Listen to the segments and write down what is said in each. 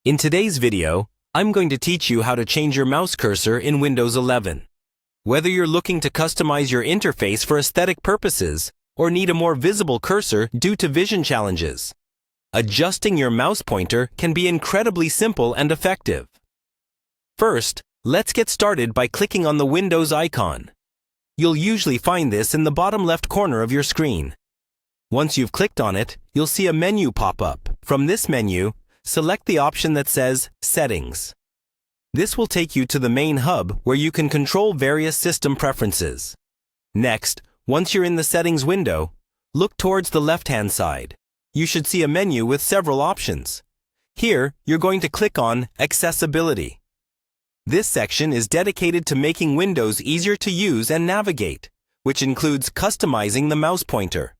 In today's video, I'm going to teach you how to change your mouse cursor in Windows 11. Whether you're looking to customize your interface for aesthetic purposes or need a more visible cursor due to vision challenges, adjusting your mouse pointer can be incredibly simple and effective. First, let's get started by clicking on the Windows icon. You'll usually find this in the bottom left corner of your screen. Once you've clicked on it, you'll see a menu pop up. From this menu, select the option that says Settings. This will take you to the main hub where you can control various system preferences. Next, once you're in the Settings window, look towards the left-hand side. You should see a menu with several options. Here, you're going to click on Accessibility. This section is dedicated to making Windows easier to use and navigate, which includes customizing the mouse pointer.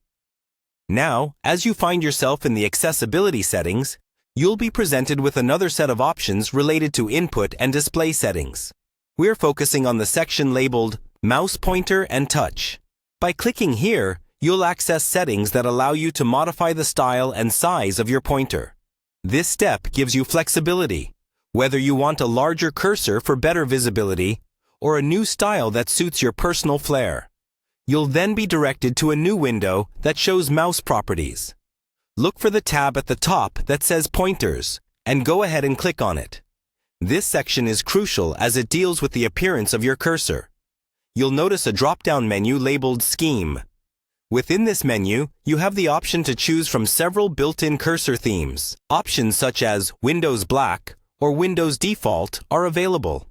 Now, as you find yourself in the accessibility settings, you'll be presented with another set of options related to input and display settings. We're focusing on the section labeled Mouse Pointer and Touch. By clicking here, you'll access settings that allow you to modify the style and size of your pointer. This step gives you flexibility, whether you want a larger cursor for better visibility or a new style that suits your personal flair. You'll then be directed to a new window that shows mouse properties. Look for the tab at the top that says Pointers and go ahead and click on it. This section is crucial as it deals with the appearance of your cursor. You'll notice a drop-down menu labeled Scheme. Within this menu, you have the option to choose from several built-in cursor themes. Options such as Windows Black or Windows Default are available.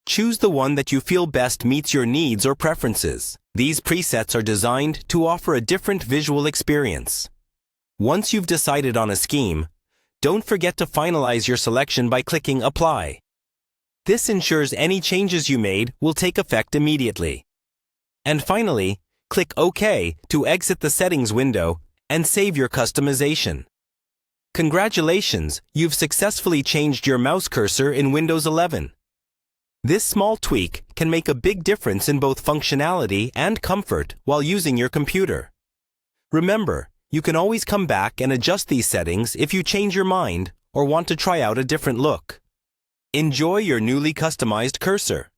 Choose the one that you feel best meets your needs or preferences. These presets are designed to offer a different visual experience. Once you've decided on a scheme, don't forget to finalize your selection by clicking Apply. This ensures any changes you made will take effect immediately. And finally, click OK to exit the settings window and save your customization. Congratulations, you've successfully changed your mouse cursor in Windows 11. This small tweak can make a big difference in both functionality and comfort while using your computer. Remember, you can always come back and adjust these settings if you change your mind or want to try out a different look. Enjoy your newly customized cursor.